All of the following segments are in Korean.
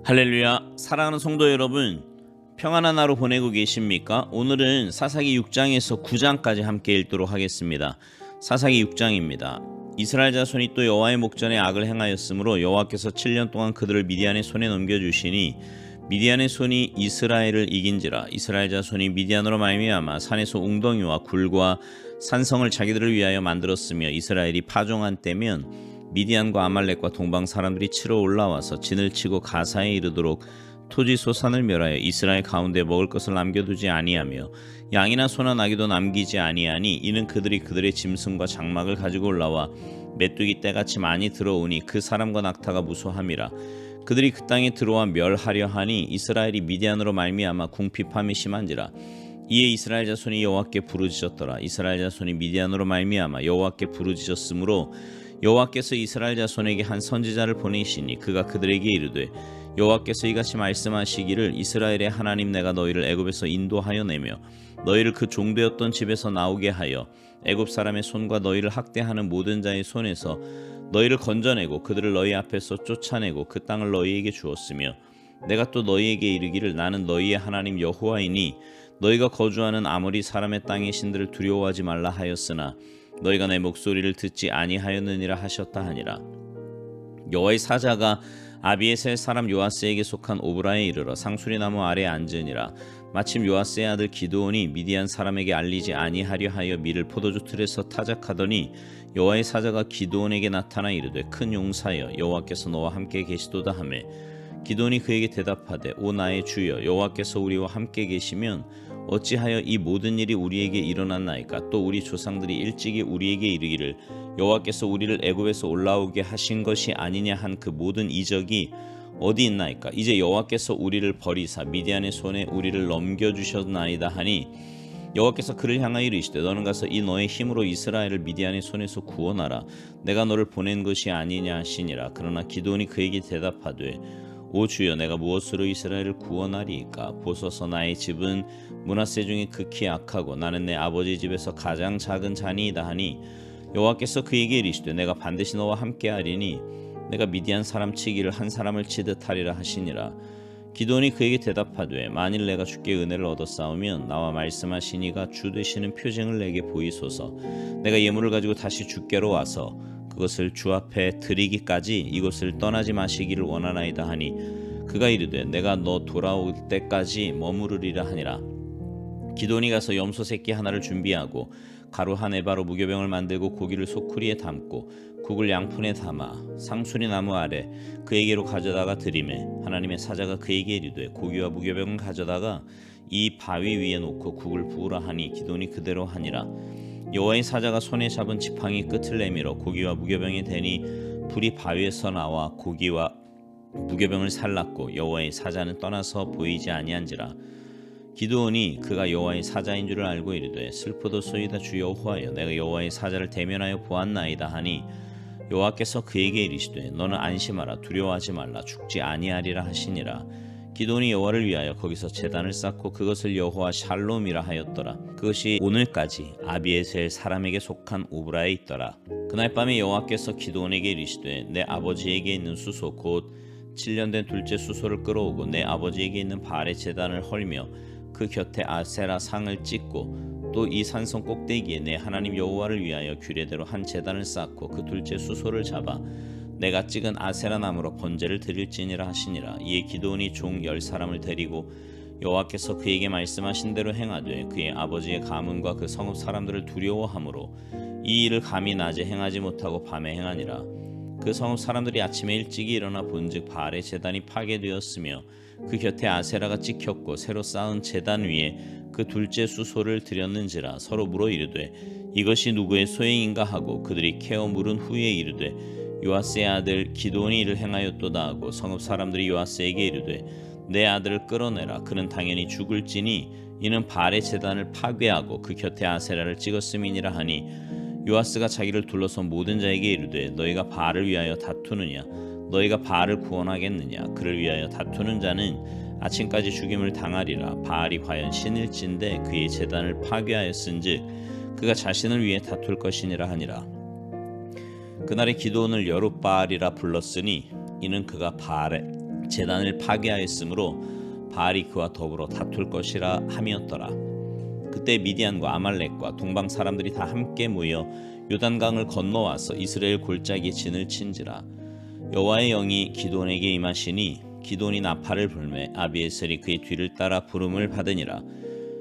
할렐루야. 사랑하는 성도 여러분, 평안한 하루 보내고 계십니까? 오늘은 사사기 6장에서 9장까지 함께 읽도록 하겠습니다. 사사기 6장입니다. 이스라엘 자손이 또 여호와의 목전에 악을 행하였으므로 여호와께서 7년 동안 그들을 미디안의 손에 넘겨주시니 미디안의 손이 이스라엘을 이긴지라. 이스라엘 자손이 미디안으로 말미암아 산에서 웅덩이와 굴과 산성을 자기들을 위하여 만들었으며 이스라엘이 파종한 때면 미디안과 아말렉과 동방 사람들이 치러 올라와서 진을 치고 가사에 이르도록 토지 소산을 멸하여 이스라엘 가운데 먹을 것을 남겨두지 아니하며 양이나 소나 나귀도 남기지 아니하니 이는 그들이 그들의 짐승과 장막을 가지고 올라와 메뚜기 떼같이 많이 들어오니 그 사람과 낙타가 무수함이라. 그들이 그 땅에 들어와 멸하려 하니 이스라엘이 미디안으로 말미암아 궁핍함이 심한지라. 이에 이스라엘 자손이 여호와께 부르짖었더라. 이스라엘 자손이 미디안으로 말미암아 여호와께 부르짖었으므로 여호와께서 이스라엘 자손에게 한 선지자를 보내시니 그가 그들에게 이르되 여호와께서 이같이 말씀하시기를 이스라엘의 하나님 내가 너희를 애굽에서 인도하여 내며 너희를 그 종되었던 집에서 나오게 하여 애굽 사람의 손과 너희를 학대하는 모든 자의 손에서 너희를 건져내고 그들을 너희 앞에서 쫓아내고 그 땅을 너희에게 주었으며 내가 또 너희에게 이르기를 나는 너희의 하나님 여호와이니 너희가 거주하는 아모리 사람의 땅의 신들을 두려워하지 말라 하였으나 너희가 내 목소리를 듣지 아니하였느니라 하셨다 하니라. 여호와의 사자가 아비에셀 사람 요아스에게 속한 오브라에 이르러 상수리 나무 아래에 앉으니라. 마침 요아스의 아들 기드온이 미디안 사람에게 알리지 아니하려 하여 밀을 포도주 틀에서 타작하더니 여호와의 사자가 기드온에게 나타나 이르되 큰 용사여 여호와께서 너와 함께 계시도다 하매 기드온이 그에게 대답하되 오 나의 주여 여호와께서 우리와 함께 계시면 어찌하여 이 모든 일이 우리에게 일어났나이까? 또 우리 조상들이 일찍이 우리에게 이르기를 여호와께서 우리를 애굽에서 올라오게 하신 것이 아니냐 한 그 모든 이적이 어디 있나이까? 이제 여호와께서 우리를 버리사 미디안의 손에 우리를 넘겨주셨나이다 하니 여호와께서 그를 향하여 이르시되 너는 가서 이 너의 힘으로 이스라엘을 미디안의 손에서 구원하라. 내가 너를 보낸 것이 아니냐 하시니라. 그러나 기드온이 그에게 대답하되 오 주여 내가 무엇으로 이스라엘을 구원하리이까? 보소서 나의 집은 므낫세 중에 극히 악하고 나는 내 아버지 집에서 가장 작은 자니이다 하니 여호와께서 그에게 이르시되 내가 반드시 너와 함께하리니 내가 미디안 사람 치기를 한 사람을 치듯 하리라 하시니라. 기드온이 그에게 대답하되 만일 내가 주께 은혜를 얻었사오면 나와 말씀하시니가 주 되시는 표징을 내게 보이소서. 내가 예물을 가지고 다시 주께로 와서 그것을 주 앞에 드리기까지 이곳을 떠나지 마시기를 원하나이다 하니 그가 이르되 내가 너 돌아올 때까지 머무르리라 하니라. 기드온이 가서 염소 새끼 하나를 준비하고 가루 한 에바로 무교병을 만들고 고기를 소쿠리에 담고 국을 양푼에 담아 상수리 나무 아래 그에게로 가져다가 드리매 하나님의 사자가 그에게 이르되 고기와 무교병을 가져다가 이 바위 위에 놓고 국을 부으라 하니 기드온이 그대로 하니라. 여호와의 사자가 손에 잡은 지팡이 끝을 내밀어 고기와 무교병에 대니 불이 바위에서 나와 고기와 무교병을 살랐고 여호와의 사자는 떠나서 보이지 아니한지라. 기드온이 그가 여호와의 사자인 줄을 알고 이르되 슬프도소이다 주 여호와여 내가 여호와의 사자를 대면하여 보았나이다 하니 여호와께서 그에게 이르시되 너는 안심하라 두려워하지 말라 죽지 아니하리라 하시니라. 기드온이 여호와를 위하여 거기서 제단을 쌓고 그것을 여호와 샬롬이라 하였더라. 그것이 오늘까지 아비에셀 사람에게 속한 오브라에 있더라. 그날 밤에 여호와께서 기드온에게 이르시되 내 아버지에게 있는 수소 곧 7년 된 둘째 수소를 끌어오고 내 아버지에게 있는 바알의 제단을 헐며 그 곁에 아세라 상을 찍고 또 이 산성 꼭대기에 내 하나님 여호와를 위하여 규례대로 한 제단을 쌓고 그 둘째 수소를 잡아 내가 찍은 아세라 나무로 번제를 드릴지니라 하시니라. 이에 기드온이 종 10사람을 데리고 여호와께서 그에게 말씀하신 대로 행하되 그의 아버지의 가문과 그 성읍 사람들을 두려워하므로 이 일을 감히 낮에 행하지 못하고 밤에 행하니라. 그 성읍 사람들이 아침에 일찍이 일어나 본즉 바알의 제단이 파괴되었으며 그 곁에 아세라가 찍혔고 새로 쌓은 제단 위에 그 둘째 수소를 드렸는지라. 서로 물어 이르되 이것이 누구의 소행인가 하고 그들이 캐어 물은 후에 이르되 요아스의 아들 기드온이 이를 행하였도다 하고 성읍 사람들이 요아스에게 이르되 내 아들을 끌어내라 그는 당연히 죽을지니 이는 바알의 제단을 파괴하고 그 곁에 아세라를 찍었음이니라 하니 요아스가 자기를 둘러선 모든 자에게 이르되 너희가 바알을 위하여 다투느냐 너희가 바알을 구원하겠느냐 그를 위하여 다투는 자는 아침까지 죽임을 당하리라. 바알이 과연 신일진데 그의 제단을 파괴하였은즉 그가 자신을 위해 다툴 것이니라 하니라. 그날에 기드온을 여룻바알이라 불렀으니 이는 그가 바알의 제단을 파괴하였으므로 바알이 그와 더불어 다툴 것이라 함이었더라. 그때 미디안과 아말렉과 동방 사람들이 다 함께 모여 요단강을 건너와서 이스라엘 골짜기에 진을 친지라. 여호와의 영이 기드온에게 임하시니 기드온이 나팔을 불매 아비에셀이 그의 뒤를 따라 부름을 받으니라.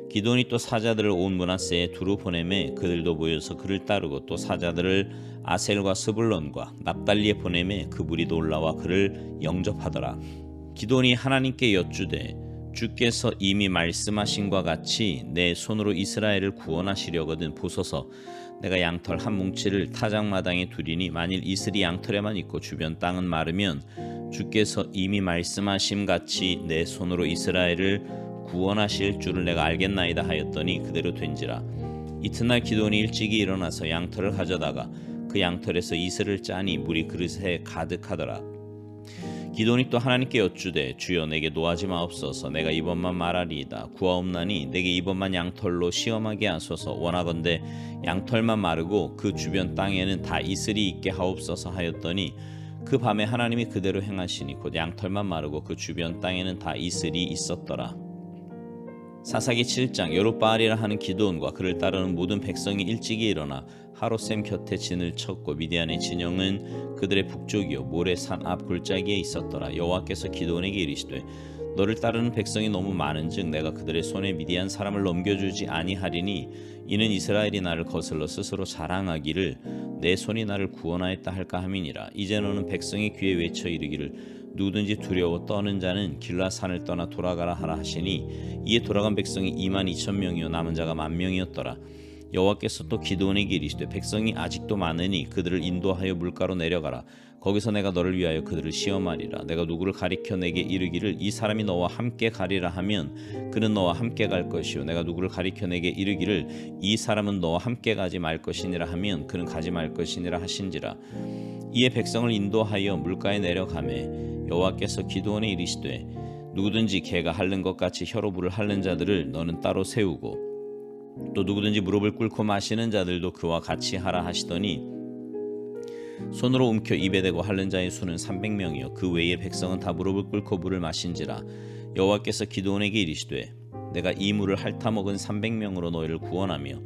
기드온이 또 사자들을 온 므낫세에 두루 보내매 그들도 모여서 그를 따르고 또 사자들을 아셀과 스불론과 납달리에 보내매 그 무리도 올라와 그를 영접하더라. 기드온이 하나님께 여쭈되 주께서 이미 말씀하신과 같이 내 손으로 이스라엘을 구원하시려거든 보소서. 내가 양털 한 뭉치를 타작마당에 두리니 만일 이슬이 양털에만 있고 주변 땅은 마르면 주께서 이미 말씀하심 같이 내 손으로 이스라엘을 구원하실 줄을 내가 알겠나이다 하였더니 그대로 된지라. 이튿날 기드온이 일찍이 일어나서 양털을 가져다가 그 양털에서 이슬을 짜니 물이 그릇에 가득하더라. 기드온이 또 하나님께 여쭈되 주여 내게 노하지 마옵소서. 내가 이번만 말하리이다. 구하옵나니 내게 이번만 양털로 시험하게 하소서. 원하건대 양털만 마르고 그 주변 땅에는 다 이슬이 있게 하옵소서 하였더니 그 밤에 하나님이 그대로 행하시니 곧 양털만 마르고 그 주변 땅에는 다 이슬이 있었더라. 사사기 7장. 여룻바알이라 하는 기드온과 그를 따르는 모든 백성이 일찍이 일어나 하롯셈 곁에 진을 쳤고 미디안의 진영은 그들의 북쪽이요 모레산 앞 골짜기에 있었더라. 여호와께서 기드온에게 이르시되 너를 따르는 백성이 너무 많은즉 내가 그들의 손에 미디안 사람을 넘겨주지 아니하리니 이는 이스라엘이 나를 거슬러 스스로 자랑하기를 내 손이 나를 구원하였다 할까 함이니라. 이제 너는 백성의 귀에 외쳐 이르기를 누구든지 두려워 떠는 자는 길라산을 떠나 돌아가라 하라 하시니 이에 돌아간 백성이 22,000명이요 남은 자가 10,000명이었더라. 여호와께서 또 기드온에게 이르시되 백성이 아직도 많으니 그들을 인도하여 물가로 내려가라. 거기서 내가 너를 위하여 그들을 시험하리라. 내가 누구를 가리켜 내게 이르기를 이 사람이 너와 함께 가리라 하면 그는 너와 함께 갈 것이요 내가 누구를 가리켜 내게 이르기를 이 사람은 너와 함께 가지 말 것이니라 하면 그는 가지 말 것이니라 하신지라. 이에 백성을 인도하여 물가에 내려가매 여호와께서 기드온에 이르시되 누구든지 개가 핥는 것 같이 혀로 물을 핥는 자들을 너는 따로 세우고 또 누구든지 무릎을 꿇고 마시는 자들도 그와 같이 하라 하시더니 손으로 움켜 입에 대고 핥는 자의 수는 300명이요 그 외의 백성은 다 무릎을 꿇고 물을 마신지라. 여호와께서 기드온에게 이르시되 내가 이 물을 핥아 먹은 300명으로 너희를 구원하며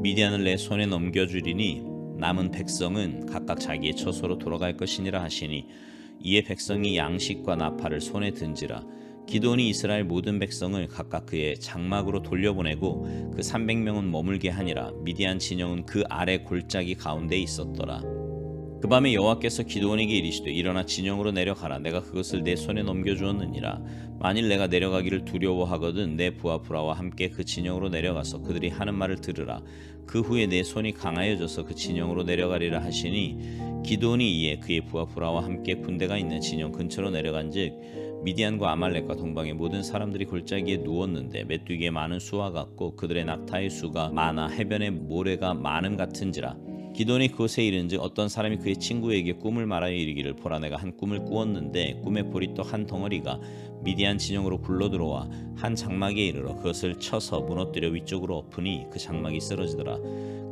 미디안을 내 손에 넘겨주리니 남은 백성은 각각 자기의 처소로 돌아갈 것이니라 하시니 이에 백성이 양식과 나팔을 손에 든지라. 기드온이 이스라엘 모든 백성을 각각 그의 장막으로 돌려보내고 그 300명은 머물게 하니라. 미디안 진영은 그 아래 골짜기 가운데 있었더라. 그 밤에 여호와께서 기드온에게 이르시되 일어나 진영으로 내려가라. 내가 그것을 내 손에 넘겨주었느니라. 만일 내가 내려가기를 두려워하거든 내 부하 브라와 함께 그 진영으로 내려가서 그들이 하는 말을 들으라. 그 후에 내 손이 강하여져서 그 진영으로 내려가리라 하시니 기드온이 이에 그의 부하 브라와 함께 군대가 있는 진영 근처로 내려간즉 미디안과 아말렉과 동방의 모든 사람들이 골짜기에 누웠는데 메뚜기의 많은 수와 같고 그들의 낙타의 수가 많아 해변의 모래가 많음 같은지라. 기드온이 그곳에 이른즉 어떤 사람이 그의 친구에게 꿈을 말하여 이르기를 보라 내가 한 꿈을 꾸었는데 꿈의 보리떡 한 덩어리가 미디안 진영으로 굴러들어와 한 장막에 이르러 그것을 쳐서 무너뜨려 위쪽으로 엎으니 그 장막이 쓰러지더라.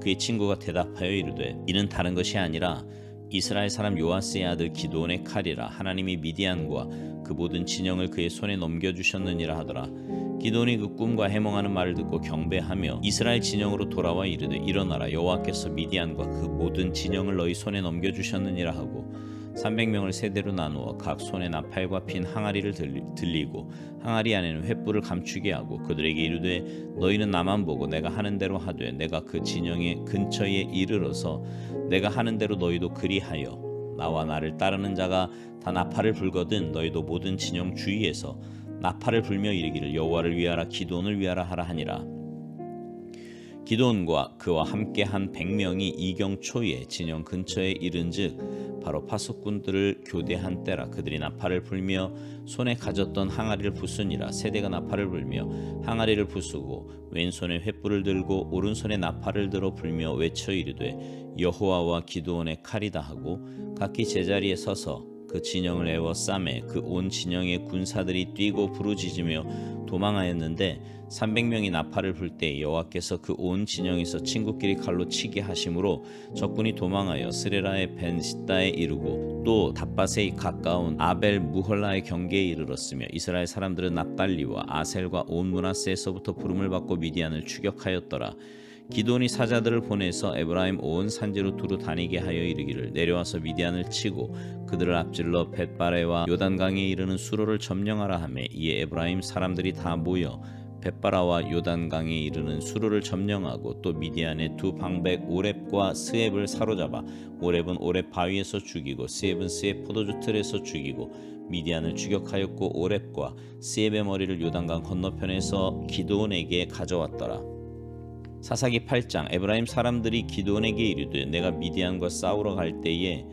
그의 친구가 대답하여 이르되 이는 다른 것이 아니라 이스라엘 사람 요아스의 아들 기드온의 칼이라. 하나님이 미디안과 그 모든 진영을 그의 손에 넘겨주셨느니라 하더라. 기드온이 그 꿈과 해몽하는 말을 듣고 경배하며 이스라엘 진영으로 돌아와 이르되 일어나라 여호와께서 미디안과 그 모든 진영을 너희 손에 넘겨주셨느니라 하고 300명을 세대로 나누어 각 손에 나팔과 핀 항아리를 들리고 항아리 안에는 횃불을 감추게 하고 그들에게 이르되 너희는 나만 보고 내가 하는 대로 하되 내가 그 진영의 근처에 이르러서 내가 하는 대로 너희도 그리하여 나와 나를 따르는 자가 다 나팔을 불거든 너희도 모든 진영 주위에서 나팔을 불며 이르기를 여호와를 위하라 기드온을 위하라 하라 하니라. 기드온과 그와 함께한 100명이 이경 초에 진영 근처에 이른즉 바로 파수꾼들을 교대한 때라. 그들이 나팔을 불며 손에 가졌던 항아리를 부수니라. 세대가 나팔을 불며 항아리를 부수고 왼손에 횃불을 들고 오른손에 나팔을 들어 불며 외쳐 이르되 여호와와 기드온의 칼이다 하고 각기 제자리에 서서 그 진영을 에워싸매 그 온 진영의 군사들이 뛰고 부르짖으며 도망하였는데 300명이 나팔을 불 때 여호와께서 그 온 진영에서 친구끼리 칼로 치게 하심으로 적군이 도망하여 스레라의 벤시다에 이르고 또 답바세에 가까운 아벨 무헐라의 경계에 이르렀으며 이스라엘 사람들은 납달리와 아셀과 온 므낫세에서부터 부름을 받고 미디안을 추격하였더라. 기드온이 사자들을 보내서 에브라임 온 산지로 두루 다니게 하여 이르기를 내려와서 미디안을 치고 그들을 앞질러 벳바레와 요단강에 이르는 수로를 점령하라 하매 이에 에브라임 사람들이 다 모여 벳바라와 요단강에 이르는 수로를 점령하고 또 미디안의 두 방백 오렙과 스앱을 사로잡아 오렙은 오렙 바위에서 죽이고 스앱은 스앱 포도주 틀에서 죽이고 미디안을 추격하였고 오렙과 스앱의 머리를 요단강 건너편에서 기드온에게 가져왔더라. 사사기 8장 에브라임 사람들이 기드온에게 이르되 내가 미디안과 싸우러 갈 때에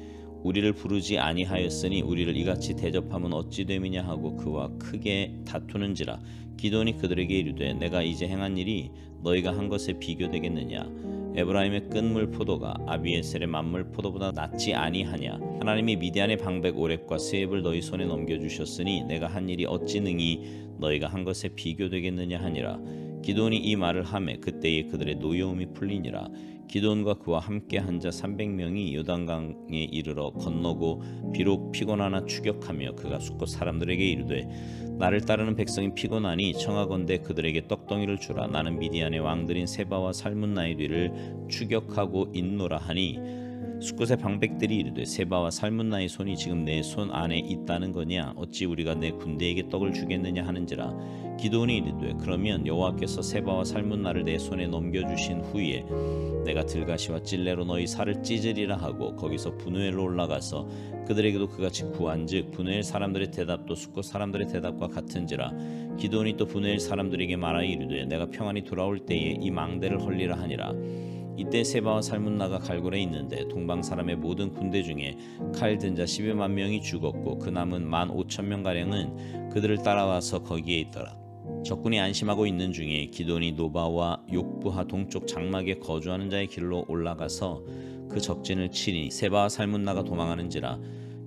우리를 부르지 아니하였으니 우리를 이같이 대접하면 어찌 됨이냐 하고 그와 크게 다투는지라. 기드온이 그들에게 이르되 내가 이제 행한 일이 너희가 한 것에 비교되겠느냐. 에브라임의 끈물 포도가 아비에셀의 만물 포도보다 낫지 아니하냐. 하나님이 미디안의 방백 오렙과 스앱을 너희 손에 넘겨주셨으니 내가 한 일이 어찌 능히 너희가 한 것에 비교되겠느냐 하니라. 기드온이 이 말을 하매 그때에 그들의 노여움이 풀리니라. 기드온과 그와 함께 한 자 300명이 요단강에 이르러 건너고 비록 피곤하나 추격하며 그가 숫곳 사람들에게 이르되 나를 따르는 백성이 피곤하니 청하건대 그들에게 떡덩이를 주라. 나는 미디안의 왕들인 세바와 살문나의 뒤를 추격하고 있노라 하니 숫곳의 방백들이 이르되 세바와 살문나의 손이 지금 내 손 안에 있다는 거냐. 어찌 우리가 내 군대에게 떡을 주겠느냐 하는지라. 기드온이 이르되 그러면 여호와께서 세바와 살문나를 내 손에 넘겨주신 후에 내가 들가시와 찔레로 너희 살을 찢으리라 하고 거기서 분우엘로 올라가서 그들에게도 그같이 구한즉 분우엘 사람들의 대답도 숫곳 사람들의 대답과 같은지라. 기드온이 또 분우엘 사람들에게 말하여 이르되 내가 평안히 돌아올 때에 이 망대를 헐리라 하니라. 이때 세바와 살문나가 갈골에 있는데 동방 사람의 모든 군대 중에 칼 든 자 12만 명이 죽었고 그 남은 15,000명 가량은 그들을 따라와서 거기에 있더라. 적군이 안심하고 있는 중에 기드온이 노바와 욕부하 동쪽 장막에 거주하는 자의 길로 올라가서 그 적진을 치니 세바와 살문나가 도망하는지라.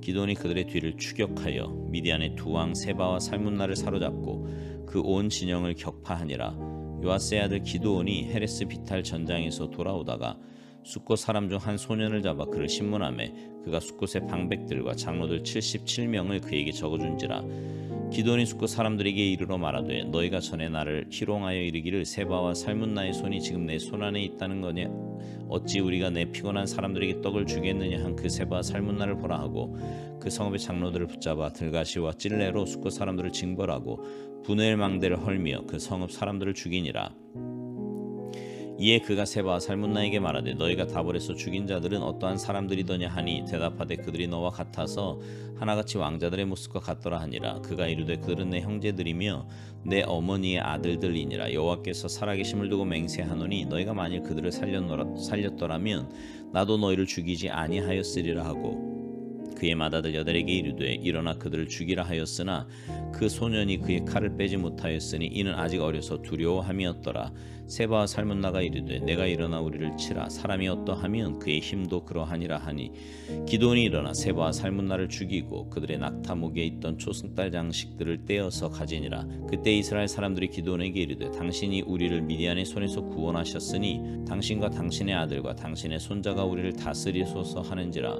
기드온이 그들의 뒤를 추격하여 미디안의 두 왕 세바와 살문나를 사로잡고 그 온 진영을 격파하니라. 요아스의 아들 기드온이 헤레스 비탈 전장에서 돌아오다가 숫곳 사람 중 한 소년을 잡아 그를 신문하매 그가 숫곳의 방백들과 장로들 77명을 그에게 적어준지라. 기드온이 숫곳 사람들에게 이르러 말하되 너희가 전에 나를 희롱하여 이르기를 세바와 살문나의 손이 지금 내 손 안에 있다는 거냐. 어찌 우리가 내 피곤한 사람들에게 떡을 주겠느냐 한 그 세바와 살문나를 보라 하고 그 성읍의 장로들을 붙잡아 들가시와 찔레로 숫곳 사람들을 징벌하고 분우엘 망대를 헐며 그 성읍 사람들을 죽이니라. 이에 그가 세바와 살문나에게 말하되 너희가 다볼에서 죽인 자들은 어떠한 사람들이더냐 하니 대답하되 그들이 너와 같아서 하나같이 왕자들의 모습과 같더라 하니라. 그가 이르되 그들은 내 형제들이며 내 어머니의 아들들이니라. 여호와께서 살아계심을 두고 맹세하노니 너희가 만일 그들을 살렸더라면 나도 너희를 죽이지 아니하였으리라 하고 그의 맏아들 여덟에게 이르되 일어나 그들을 죽이라 하였으나 그 소년이 그의 칼을 빼지 못하였으니 이는 아직 어려서 두려워함이었더라. 세바와 살문나가 이르되 내가 일어나 우리를 치라. 사람이 어떠하면 그의 힘도 그러하니라 하니 기드온이 일어나 세바와 살문나를 죽이고 그들의 낙타목에 있던 초승달 장식들을 떼어서 가지니라. 그때 이스라엘 사람들이 기드온에게 이르되 당신이 우리를 미디안의 손에서 구원하셨으니 당신과 당신의 아들과 당신의 손자가 우리를 다스리소서 하는지라.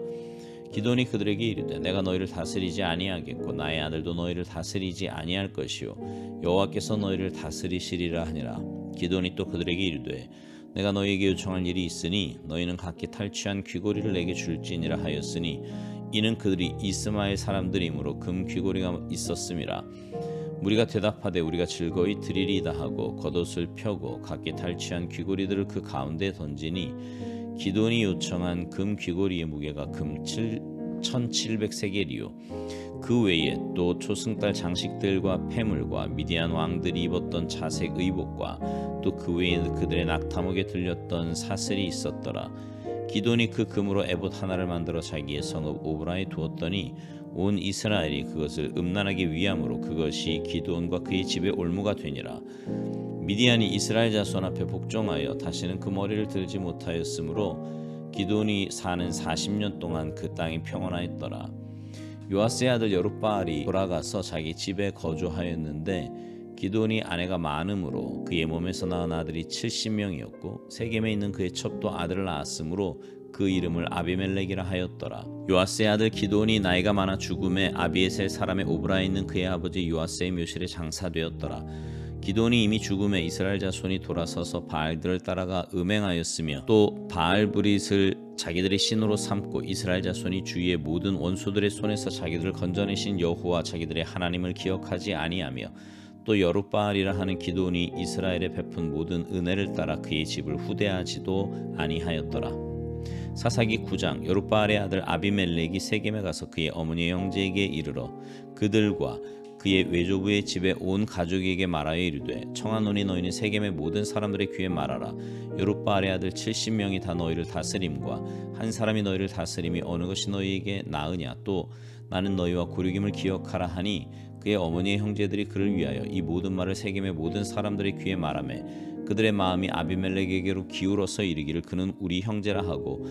기드온이 그들에게 이르되 내가 너희를 다스리지 아니하겠고 나의 아들도 너희를 다스리지 아니할 것이요 여호와께서 너희를 다스리시리라 하니라. 기드온이 또 그들에게 이르되 내가 너희에게 요청할 일이 있으니 너희는 각기 탈취한 귀고리를 내게 줄지니라 하였으니 이는 그들이 이스마엘 사람들이므로 금 귀고리가 있었음이라. 무리가 대답하되 우리가 즐거이 드리리이다 하고 겉옷을 펴고 각기 탈취한 귀고리들을 그 가운데에 던지니 기드온이 요청한 금 귀고리의 무게가 금 1700세겔이요 그 외에 또 초승달 장식들과 폐물과 미디안 왕들이 입었던 자색 의복과 또 그 외에 그들의 낙타목에 들렸던 사슬이 있었더라. 기드온이 그 금으로 에봇 하나를 만들어 자기의 성읍 오브라에 두었더니 온 이스라엘이 그것을 음란하게 위함으로 그것이 기드온과 그의 집의 올무가 되니라. 미디안이 이스라엘 자손 앞에 복종하여 다시는 그 머리를 들지 못하였으므로 기드온이 사는 40년 동안 그 땅이 평안하였더라. 요아스의 아들 여룹바알이 돌아가서 자기 집에 거주하였는데 기드온이 아내가 많음으로 그의 몸에서 낳은 아들이 70명이었고 세겜에 있는 그의 첩도 아들을 낳았으므로 그 이름을 아비멜렉이라 하였더라. 요아스의 아들 기드온이 나이가 많아 죽음에 아비에셀 사람의 오브라에 있는 그의 아버지 요아스의 묘실에 장사되었더라. 기드온이 이미 죽음에 이스라엘 자손이 돌아서서 바알들을 따라가 음행하였으며 또 바알브릿을 자기들의 신으로 삼고 이스라엘 자손이 주위의 모든 원수들의 손에서 자기들을 건져내신 여호와 자기들의 하나님을 기억하지 아니하며 또 여룹바알이라 하는 기드온이 이스라엘에 베푼 모든 은혜를 따라 그의 집을 후대하지도 아니하였더라. 사사기 9장. 여룹바알의 아들 아비멜렉이 세겜에 가서 그의 어머니의 형제에게 이르러 그들과 그의 외조부의 집에 온 가족에게 말하여 이르되 청하노니 너희는 세겜의 모든 사람들의 귀에 말하라. 여룹바알의 아들 70명이 다 너희를 다스림과 한 사람이 너희를 다스림이 어느 것이 너희에게 나으냐. 또 나는 너희와 고륙임을 기억하라 하니 그의 어머니의 형제들이 그를 위하여 이 모든 말을 세겜의 모든 사람들의 귀에 말하매 그들의 마음이 아비멜렉에게로 기울어서 이르기를 그는 우리 형제라 하고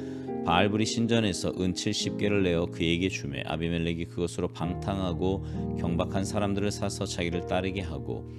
바알브리 신전에서 은 70개를 내어 그에게 주매 아비멜렉이 그것으로 방탕하고 경박한 사람들을 사서 자기를 따르게 하고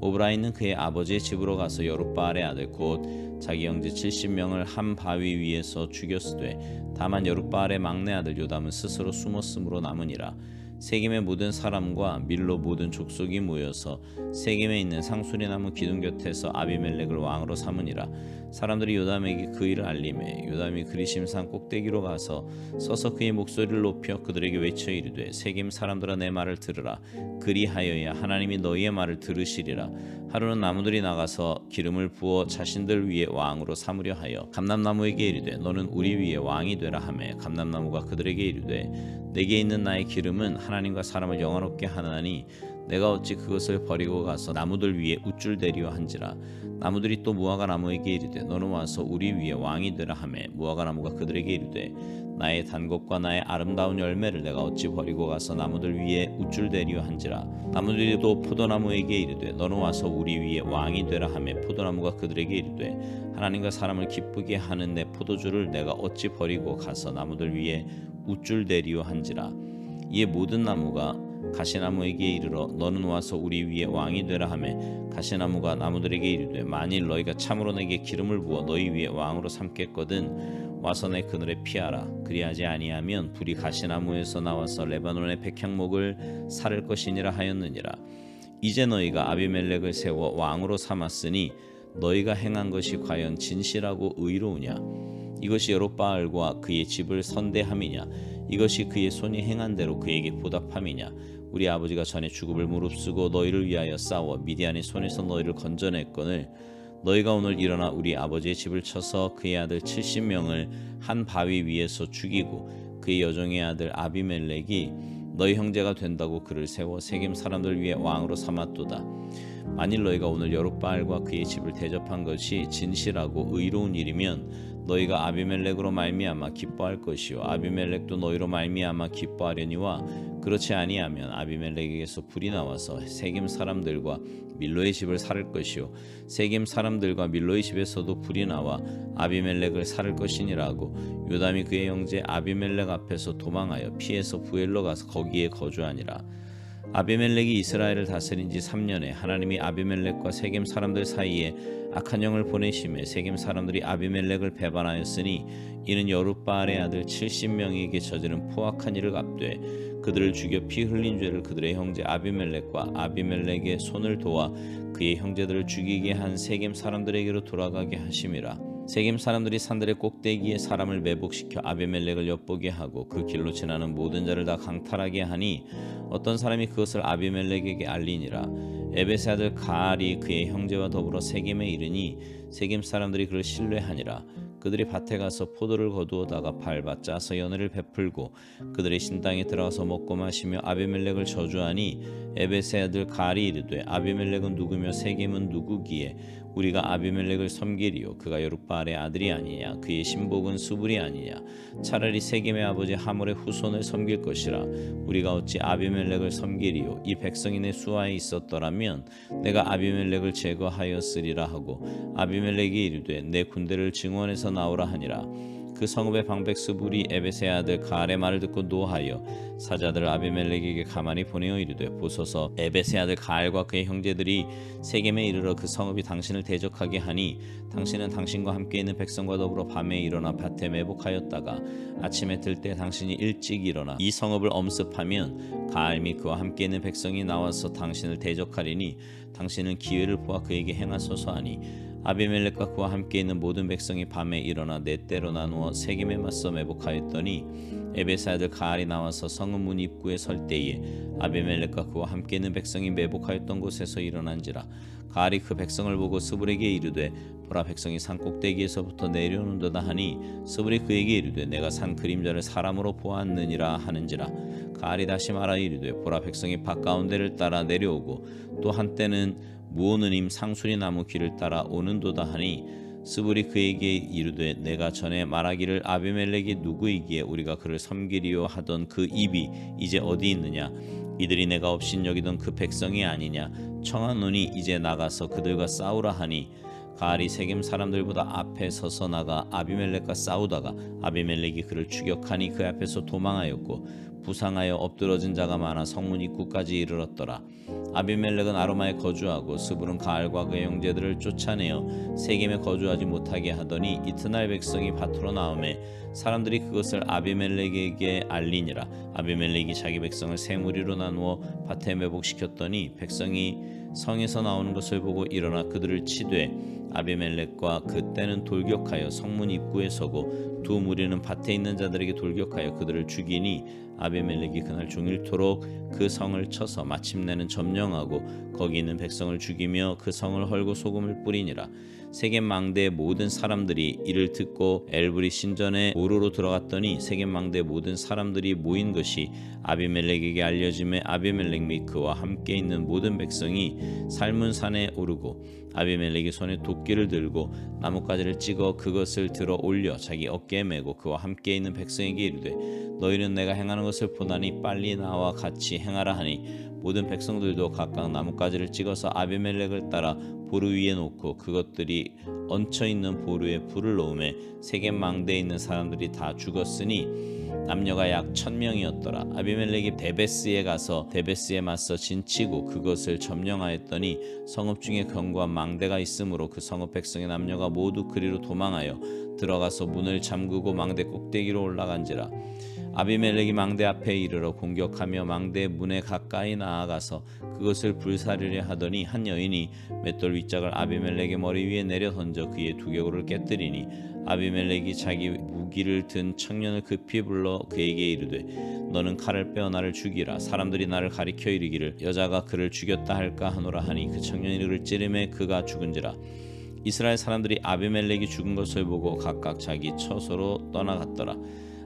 오브라에 있는 그의 아버지의 집으로 가서 여룹바알의 아들 곧 자기 형제 70명을 한 바위 위에서 죽였으되 다만 여룹바알의 막내 아들 요담은 스스로 숨었으므로 남으니라. 세겜의 모든 사람과 밀로 모든 족속이 모여서 세겜에 있는 상수리 나무 기둥 곁에서 아비멜렉을 왕으로 삼으니라. 사람들이 요담에게 그 일을 알리매 요담이 그리심산 꼭대기로 가서 서서 그의 목소리를 높여 그들에게 외쳐 이르되 세겜 사람들아 내 말을 들으라. 그리하여야 하나님이 너희의 말을 들으시리라. 하루는 나무들이 나가서 기름을 부어 자신들 위에 왕으로 삼으려 하여 감람나무에게 이르되 너는 우리 위에 왕이 되라 하매 감람나무가 그들에게 이르되 내게 있는 나의 기름은 하나님과 사람을 영화롭게 하나니 내가 어찌 그것을 버리고 가서 나무들 위에 우쭐대리어 한지라. 나무들이 또 무화과 나무에게 이르되 너는 와서 우리 위에 왕이 되라 하매 무화과 나무가 그들에게 이르되 나의 단 것과 나의 아름다운 열매를 내가 어찌 버리고 가서 나무들 위에 우쭐대리어 한지라. 나무들이 또 포도나무에게 이르되 너는 와서 우리 위에 왕이 되라 하매 포도나무가 그들에게 이르되 하나님과 사람을 기쁘게 하는 내 포도주를 내가 어찌 버리고 가서 나무들 위에 우쭐대리어 한지라. 이에 모든 나무가 가시나무에게 이르러 너는 와서 우리 위에 왕이 되라 하매 가시나무가 나무들에게 이르되 만일 너희가 참으로 내게 기름을 부어 너희 위에 왕으로 삼겠거든 와서 내 그늘에 피하라. 그리하지 아니하면 불이 가시나무에서 나와서 레바논의 백향목을 사를 것이니라 하였느니라. 이제 너희가 아비멜렉을 세워 왕으로 삼았으니 너희가 행한 것이 과연 진실하고 의로우냐. 이것이 여룹바알과 그의 집을 선대함이냐. 이것이 그의 손이 행한 대로 그에게 보답함이냐. 우리 아버지가 전에 주급을 무릅쓰고 너희를 위하여 싸워 미디안의 손에서 너희를 건져냈거늘 너희가 오늘 일어나 우리 아버지의 집을 쳐서 그의 아들 70명을 한 바위 위에서 죽이고 그의 여종의 아들 아비멜렉이 너희 형제가 된다고 그를 세워 세겜 사람들 위에 왕으로 삼았도다. 만일 너희가 오늘 여룹바알과 그의 집을 대접한 것이 진실하고 의로운 일이면 너희가 아비멜렉으로 말미암아 기뻐할 것이요 아비멜렉도 너희로 말미암아 기뻐하려니와 그렇지 아니하면 아비멜렉에게서 불이 나와서 세겜 사람들과 밀로의 집을 살을 것이요 세겜 사람들과 밀로의 집에서도 불이 나와 아비멜렉을 살을 것이니라고. 요담이 그의 형제 아비멜렉 앞에서 도망하여 피해서 부엘로 가서 거기에 거주하니라. 아비멜렉이 이스라엘을 다스린 지 3년에 하나님이 아비멜렉과 세겜 사람들 사이에 악한 영을 보내심에 세겜 사람들이 아비멜렉을 배반하였으니 이는 여룹바알의 아들 70명에게 저지른 포악한 일을 갚되 그들을 죽여 피 흘린 죄를 그들의 형제 아비멜렉과 아비멜렉의 손을 도와 그의 형제들을 죽이게 한 세겜 사람들에게로 돌아가게 하심이라. 세겜 사람들이 산들의 꼭대기에 사람을 매복시켜 아비멜렉을 엿보게 하고 그 길로 지나는 모든 자를 다 강탈하게 하니 어떤 사람이 그것을 아비멜렉에게 알리니라. 에벳의 아들 가알이 그의 형제와 더불어 세겜에 이르니 세겜 사람들이 그를 신뢰하니라. 그들이 밭에 가서 포도를 거두어다가 밟아 짜서 연회를 베풀고 그들의 신당에 들어가서 먹고 마시며 아비멜렉을 저주하니 에벳의 아들 가알이 이르되 아비멜렉은 누구며 세겜은 누구기에 우리가 아비멜렉을 섬기리요 그가 여룹바알의 아들이 아니냐 그의 신복은 수불이 아니냐 차라리 세겜의 아버지 하몰의 후손을 섬길 것이라. 우리가 어찌 아비멜렉을 섬기리요 이 백성이 내 수하에 있었더라면 내가 아비멜렉을 제거하였으리라 하고 아비멜렉이 이르되 내 군대를 증원해서 나오라 하니라. 그 그 성읍의 방백 스불이 에벳의 아들 가알의 말을 듣고 노하여 사자들 아비멜렉에게 가만히 보내어 이르되 보소서 에벳의 아들 가알과 그의 형제들이 세겜에 이르러 그 성읍이 당신을 대적하게 하니 당신은 당신과 함께 있는 백성과 더불어 밤에 일어나 밭에 매복하였다가 아침에 들 때 당신이 일찍 일어나 이 성읍을 엄습하면 가알 및 그와 함께 있는 백성이 나와서 당신을 대적하리니 당신은 기회를 보아 그에게 행하소서 하니 아비멜렉과 그와 함께 있는 모든 백성이 밤에 일어나 네 때로 나누어 세겜에 맞서 매복하였더니 에벳의 아들 가알이 나와서 성읍 문 입구에 설 때에 아비멜렉과 그와 함께 있는 백성이 매복하였던 곳에서 일어난지라 가알이 그 백성을 보고 스불에게 이르되 보라 백성이 산 꼭대기에서부터 내려오는도다 하니 스불이 그에게 이르되 내가 산 그림자를 사람으로 보았느니라 하는지라 가알이 다시 말하 이르되 보라 백성이 밭 가운데를 따라 내려오고 또 한때는 무오느님 상수리 나무 길을 따라 오는도다 하니 스불이 그에게 이르되 내가 전에 말하기를 아비멜렉이 누구이기에 우리가 그를 섬기리요 하던 그 입이 이제 어디 있느냐 이들이 내가 없인 여기던 그 백성이 아니냐 청하노니 이제 나가서 그들과 싸우라 하니 가알이 세겜 사람들보다 앞에 서서 나가 아비멜렉과 싸우다가 아비멜렉이 그를 추격하니 그 앞에서 도망하였고 부상하여 엎드러진 자가 많아 성문 입구까지 이르렀더라. 아비멜렉은 아로마에 거주하고 스불은 가알과 그의 형제들을 쫓아내어 세겜에 거주하지 못하게 하더니 이튿날 백성이 밭으로 나오매 사람들이 그것을 아비멜렉에게 알리니라. 아비멜렉이 자기 백성을 세 무리로 나누어 밭에 매복시켰더니 백성이 성에서 나오는 것을 보고 일어나 그들을 치되 아비멜렉과 그때는 돌격하여 성문 입구에 서고 두 무리는 밭에 있는 자들에게 돌격하여 그들을 죽이니 아비멜렉이 그날 종일토록 그 성을 쳐서 마침내는 점령하고 거기 있는 백성을 죽이며 그 성을 헐고 소금을 뿌리니라. 세겜 망대의 모든 사람들이 이를 듣고 엘브리 신전에 오로로 들어갔더니 세겜 망대의 모든 사람들이 모인 것이 아비멜렉에게 알려짐에 아비멜렉 및 그와 함께 있는 모든 백성이 살문 산에 오르고 아비멜렉이 손에 도끼를 들고 나뭇가지를 찍어 그것을 들어 올려 자기 어깨에 메고 그와 함께 있는 백성에게 이르되 너희는 내가 행하는 것을 보다니 빨리 나와 같이 행하라 하니 모든 백성들도 각각 나뭇가지를 찍어서 아비멜렉을 따라 보루 위에 놓고 그것들이 얹혀 있는 보루에 불을 놓음에 세겜 망대에 있는 사람들이 다 죽었으니 남녀가 약 1000명이었더라. 아비멜렉이 데베스에 가서 데베스에 맞서 진치고 그것을 점령하였더니 성읍 중에 견고한 망대가 있으므로 그 성읍 백성의 남녀가 모두 그리로 도망하여 들어가서 문을 잠그고 망대 꼭대기로 올라간지라. 아비멜렉이 망대 앞에 이르러 공격하며 망대 문에 가까이 나아가서 그것을 불사르려 하더니 한 여인이 맷돌 윗짝을 아비멜렉의 머리 위에 내려 던져 그의 두개골을 깨뜨리니 아비멜렉이 자기 무기를 든 청년을 급히 불러 그에게 이르되 너는 칼을 빼어 나를 죽이라. 사람들이 나를 가리켜 이르기를 여자가 그를 죽였다 할까 하노라 하니 그 청년이 그를 찌르매 그가 죽은지라. 이스라엘 사람들이 아비멜렉이 죽은 것을 보고 각각 자기 처소로 떠나갔더라.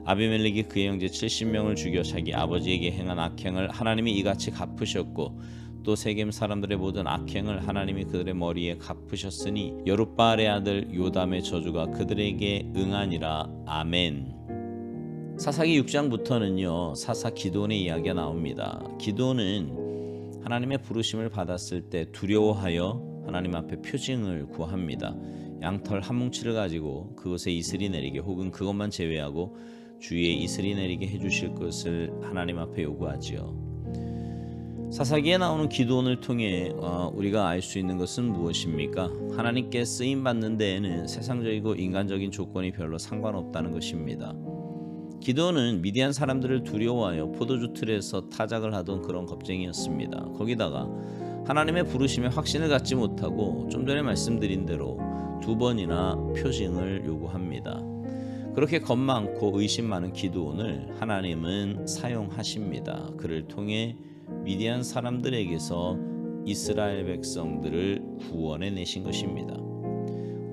아비멜렉이 그의 형제 70명을 죽여 자기 아버지에게 행한 악행을 하나님이 이같이 갚으셨고 또 세겜 사람들의 모든 악행을 하나님이 그들의 머리에 갚으셨으니 여룻바알의 아들 요담의 저주가 그들에게 응하니라. 아멘. 사사기 6장부터는요 사사 기드온의 이야기가 나옵니다. 기드온은 하나님의 부르심을 받았을 때 두려워하여 하나님 앞에 표징을 구합니다. 양털 한 뭉치를 가지고 그것에 이슬이 내리게 혹은 그것만 제외하고 주위에 이슬이 내리게 해주실 것을 하나님 앞에 요구하지요. 사사기에 나오는 기드온을 통해 우리가 알 수 있는 것은 무엇입니까? 하나님께 쓰임 받는 데에는 세상적이고 인간적인 조건이 별로 상관없다는 것입니다. 기드온은 미디안 사람들을 두려워하여 포도주 틀에서 타작을 하던 그런 겁쟁이였습니다. 거기다가 하나님의 부르심에 확신을 갖지 못하고 좀 전에 말씀드린 대로 2번이나 표징을 요구합니다. 그렇게 겁 많고 의심 많은 기드온을 하나님은 사용하십니다. 그를 통해 미디안 사람들에게서 이스라엘 백성들을 구원해 내신 것입니다.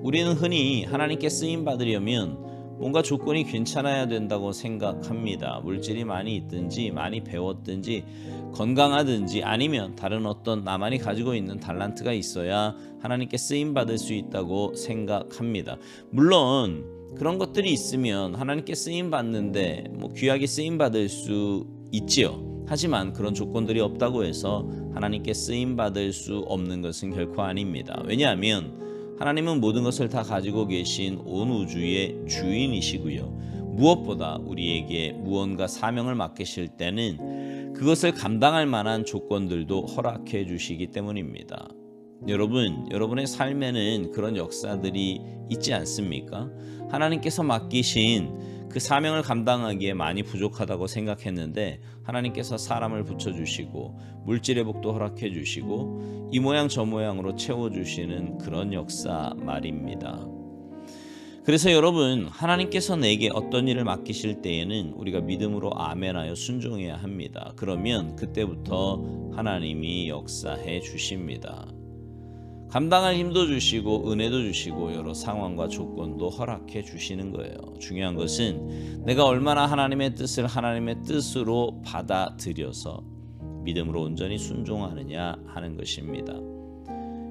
우리는 흔히 하나님께 쓰임 받으려면 뭔가 조건이 괜찮아야 된다고 생각합니다. 물질이 많이 있든지 많이 배웠든지 건강하든지 아니면 다른 어떤 나만이 가지고 있는 달란트가 있어야 하나님께 쓰임 받을 수 있다고 생각합니다. 물론 그런 것들이 있으면 하나님께 쓰임 받는데 귀하게 쓰임 받을 수 있지요. 하지만 그런 조건들이 없다고 해서 하나님께 쓰임 받을 수 없는 것은 결코 아닙니다. 왜냐하면 하나님은 모든 것을 다 가지고 계신 온 우주의 주인이시고요. 무엇보다 우리에게 무언가 사명을 맡기실 때는 그것을 감당할 만한 조건들도 허락해 주시기 때문입니다. 여러분의 삶에는 그런 역사들이 있지 않습니까? 하나님께서 맡기신 그 사명을 감당하기에 많이 부족하다고 생각했는데 하나님께서 사람을 붙여주시고 물질의 복도 허락해 주시고 이 모양 저 모양으로 채워주시는 그런 역사 말입니다. 그래서 여러분, 하나님께서 내게 어떤 일을 맡기실 때에는 우리가 믿음으로 아멘하여 순종해야 합니다. 그러면 그때부터 하나님이 역사해 주십니다. 감당할 힘도 주시고 은혜도 주시고 여러 상황과 조건도 허락해 주시는 거예요. 중요한 것은 내가 얼마나 하나님의 뜻을 하나님의 뜻으로 받아들여서 믿음으로 온전히 순종하느냐 하는 것입니다.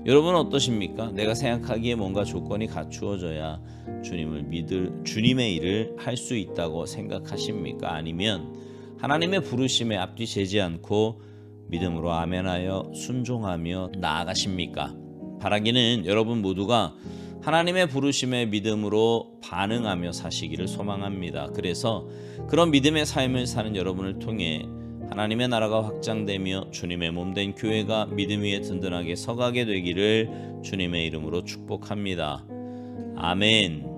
여러분은 어떠십니까? 내가 생각하기에 뭔가 조건이 갖추어져야 주님의 일을 할 수 있다고 생각하십니까? 아니면 하나님의 부르심에 앞뒤 재지 않고 믿음으로 아멘하여 순종하며 나아가십니까? 바라기는 여러분 모두가 하나님의 부르심에 믿음으로 반응하며 사시기를 소망합니다. 그래서 그런 믿음의 삶을 사는 여러분을 통해 하나님의 나라가 확장되며 주님의 몸된 교회가 믿음 위에 든든하게 서가게 되기를 주님의 이름으로 축복합니다. 아멘.